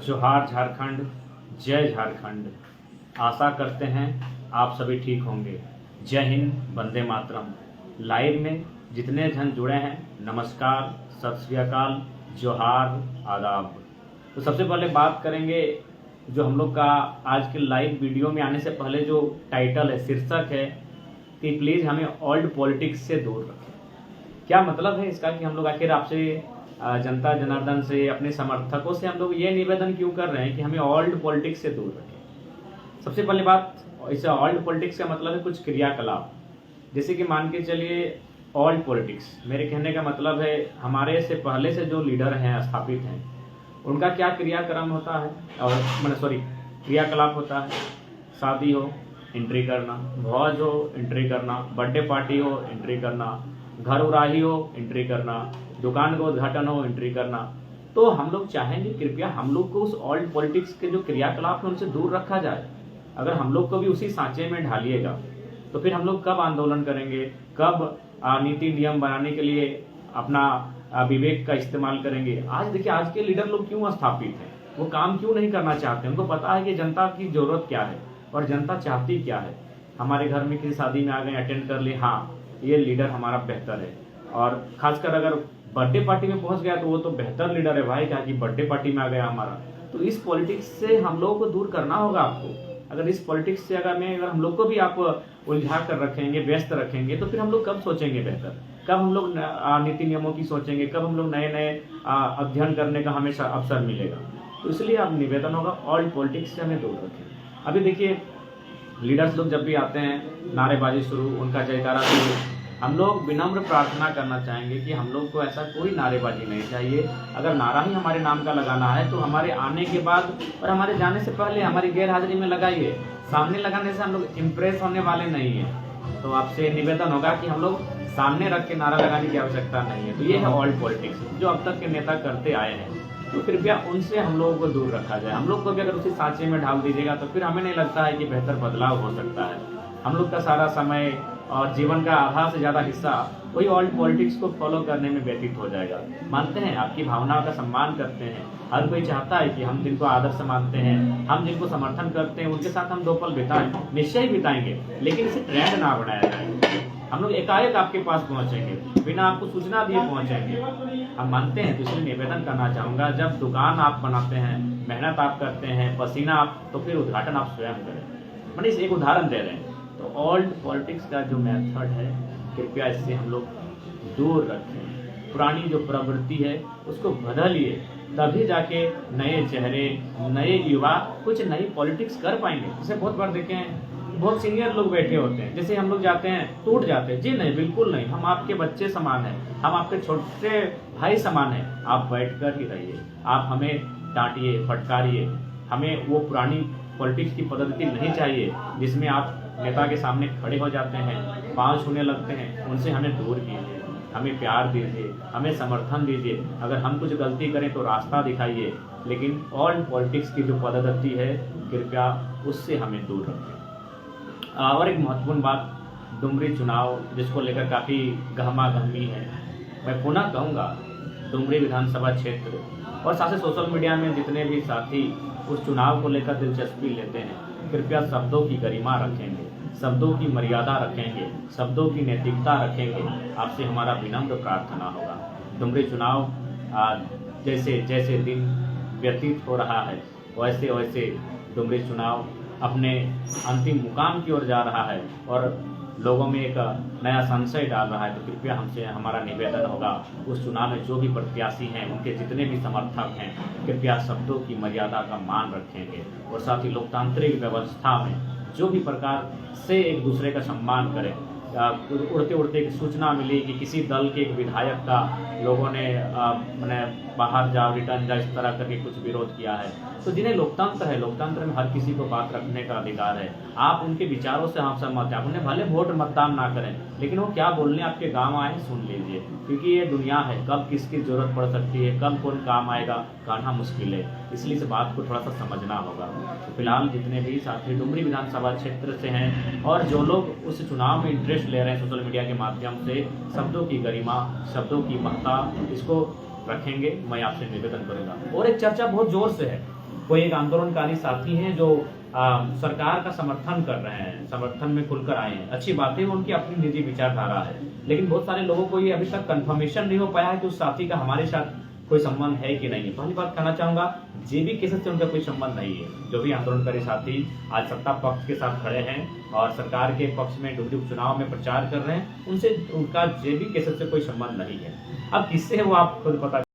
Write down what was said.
जोहार झारखंड, जय झारखंड। आशा करते हैं आप सभी ठीक होंगे। जय हिंद, वंदे मातरम। लाइव में जितने जन जुड़े हैं, नमस्कार, सत श्री अकाल, जोहार, आदाब। तो सबसे पहले बात करेंगे जो हम लोग का आज के लाइव वीडियो में आने से पहले जो टाइटल है, शीर्षक है कि प्लीज़ हमें ओल्ड पॉलिटिक्स से दूर रखें। क्या मतलब है इसका कि हम लोग आखिर आपसे जनता जनार्दन से, अपने समर्थकों से हम लोग ये निवेदन क्यों कर रहे हैं कि हमें ओल्ड पॉलिटिक्स से दूर रखें। सबसे पहली बात, इस ओल्ड पॉलिटिक्स का मतलब है कुछ क्रियाकलाप। जैसे कि मान के चलिए ओल्ड पॉलिटिक्स, मेरे कहने का मतलब है हमारे से पहले से जो लीडर हैं, स्थापित हैं, उनका क्या क्रियाक्रम होता है और क्रियाकलाप होता है। शादी हो, एंट्री करना, भोज हो, एंट्री करना, बर्थडे पार्टी हो, एंट्री करना, घर उराही हो, एंट्री करना, दुकान का उद्घाटन हो, एंट्री करना। तो हम लोग चाहेंगे कृपया हम लोग को उस ओल्ड पॉलिटिक्स के जो क्रियाकलाप है उनसे दूर रखा जाए। अगर हम लोग को भी उसी सांचे में ढालिएगा तो फिर हम लोग कब आंदोलन करेंगे, कब नीति नियम बनाने के लिए अपना विवेक का इस्तेमाल करेंगे। आज देखिए, आज के लीडर लोग क्यों स्थापित हैं, वो काम क्यों नहीं करना चाहते। उनको पता है कि जनता की जरूरत क्या है और जनता चाहती क्या है। हमारे घर में किसी शादी में आ गए, अटेंड कर ले, हाँ ये लीडर हमारा बेहतर है। और खासकर अगर बर्थडे पार्टी में पहुंच गया तो वो तो बेहतर लीडर है भाई, क्या कि बर्थडे पार्टी में आ गया हमारा। तो इस पॉलिटिक्स से हम लोगों को दूर करना होगा आपको। अगर इस पॉलिटिक्स से अगर हम लोग को भी आप उलझा कर रखेंगे, व्यस्त रखेंगे, तो फिर हम लोग कब सोचेंगे बेहतर, कब हम लोग नीति नियमों की सोचेंगे, कब हम लोग नए नए अध्ययन करने का हमें अवसर मिलेगा। तो इसलिए अब निवेदन होगा ओल्ड पॉलिटिक्स से हमें दूर रखें। अभी देखिए, लीडर्स लोग जब भी आते हैं, नारेबाजी शुरू, उनका जयकारा शुरू। हम लोग विनम्र प्रार्थना करना चाहेंगे कि हम लोग को ऐसा कोई नारेबाजी नहीं चाहिए। अगर नारा ही हमारे नाम का लगाना है तो हमारे आने के बाद और हमारे जाने से पहले हमारी गैर हाजिरी में लगाइए। सामने लगाने से हम लोग इम्प्रेस होने वाले नहीं हैं। तो आपसे निवेदन होगा कि हम लोग सामने रख के नारा लगाने की आवश्यकता नहीं है। तो ये है ओल्ड पॉलिटिक्स जो अब तक के नेता करते आए हैं। तो कृपया उनसे हम लोगों को दूर रखा जाए। हम लोग को भी अगर उसी सांचे में ढाल दीजिएगा तो फिर हमें नहीं लगता है कि बेहतर बदलाव हो सकता है। हम लोग का सारा समय और जीवन का आधा से ज़्यादा हिस्सा वही ओल्ड पॉलिटिक्स को फॉलो करने में व्यतीत हो जाएगा। मानते हैं, आपकी भावनाओं का सम्मान करते हैं। हर कोई चाहता है कि हम जिनको आदर्श मानते हैं, हम जिनको समर्थन करते हैं, उनके साथ हम 2 पल बिताएं, निश्चय ही बिताएंगे। लेकिन इसे ट्रेंड ना बनाया जाए। हम लोग एकाएक आपके पास पहुंचेंगे, बिना आपको सूचना दिए पहुंचेंगे। हम मानते हैं, तो इसलिए निवेदन करना चाहूँगा, जब दुकान आप बनाते हैं, मेहनत आप करते हैं, पसीना आप, तो फिर उद्घाटन आप स्वयं करें। मैंने इस एक उदाहरण दे रहे हैं। तो ओल्ड पॉलिटिक्स का जो मेथड है, कृपया इससे हम लोग दूर रखें। पुरानी जो प्रवृत्ति है उसको बदलिए, तभी जाके नए चेहरे, नए युवा कुछ नई पॉलिटिक्स कर पाएंगे। जैसे बहुत बार देखे हैं, बहुत सीनियर लोग बैठे होते हैं, जैसे हम लोग जाते हैं टूट जाते हैं। जी नहीं, बिल्कुल नहीं, हम आपके बच्चे समान हैं, हम आपके छोटे भाई समान हैं। आप बैठ कर ही रहिए, आप हमें डांटिए, फटकारिए। हमें वो पुरानी पॉलिटिक्स की पद्धति नहीं चाहिए जिसमें आप नेता के सामने खड़े हो जाते हैं, पाँव छूने लगते हैं। उनसे हमें दूर कीजिए, हमें प्यार दीजिए, हमें समर्थन दीजिए। अगर हम कुछ गलती करें तो रास्ता दिखाइए, लेकिन ओल्ड पॉलिटिक्स की जो पद्धति है, कृपया उससे हमें दूर रखें। और एक महत्वपूर्ण बात, डुमरी चुनाव जिसको लेकर काफ़ी गहमा गहमी है, मैं पुनः कहूँगा, डुमरी विधानसभा क्षेत्र और साथ ही सोशल मीडिया में जितने भी साथी उस चुनाव को लेकर दिलचस्पी लेते हैं, कृपया शब्दों की गरिमा रखेंगे, शब्दों की मर्यादा रखेंगे, शब्दों की नैतिकता रखेंगे। आपसे हमारा विनम्र प्रार्थना होगा। डुमरी चुनाव जैसे जैसे दिन व्यतीत हो रहा है, वैसे वैसे डुमरी चुनाव अपने अंतिम मुकाम की ओर जा रहा है और लोगों में एक नया संशय डाल रहा है। तो कृपया हमसे हमारा निवेदन होगा, उस चुनाव में जो भी प्रत्याशी हैं, उनके जितने भी समर्थक हैं, कृपया शब्दों की मर्यादा का मान रखेंगे और साथ ही लोकतांत्रिक व्यवस्था में जो भी प्रकार से एक दूसरे का सम्मान करें। उड़ते उड़ते एक सूचना मिली कि किसी दल के एक विधायक का लोगों ने मैंने बाहर जाओ, रिटर्न जाओ, इस तरह करके कुछ विरोध किया है। तो जिन्हें लोकतंत्र है, लोकतंत्र में हर किसी को बात रखने का अधिकार है। आप उनके विचारों से हम सहमत हैं, आप उन्हें भले वोट मतदान ना करें, लेकिन वो क्या बोलने आपके गांव आए सुन लीजिए, क्योंकि ये दुनिया है, कब किसकी जरूरत पड़ सकती है, कब कौन काम आएगा, कहना मुश्किल है। इसलिए इस बात को थोड़ा सा समझना होगा। तो फिलहाल जितने भी साथी डुमरी विधानसभा क्षेत्र से हैं और जो लोग उस चुनाव में इंटरेस्ट ले रहे हैं सोशल मीडिया के माध्यम से, शब्दों की गरिमा, शब्दों की महत्ता, इसको रखेंगे, मैं आपसे निवेदन करूंगा। और एक चर्चा बहुत जोर से है कोई एक आंदोलनकारी साथी हैं जो सरकार का समर्थन कर रहे हैं, समर्थन में खुलकर आए हैं, अच्छी बात है, उनकी अपनी निजी विचारधारा है। लेकिन बहुत सारे लोगों को ये अभी तक कंफर्मेशन नहीं हो पाया है कि उस साथी का हमारे साथ कोई संबंध है कि नहीं है। पहली बात कहना चाहूंगा, जेबी केसेस से उनका कोई संबंध नहीं है। जो भी आंदोलनकारी साथी आज सत्ता पक्ष के साथ खड़े हैं और सरकार के पक्ष में डुगली उपचुनाव में प्रचार कर रहे हैं, उनसे उनका जेबी केसेस से कोई संबंध नहीं है। अब किससे है वो आप खुद पता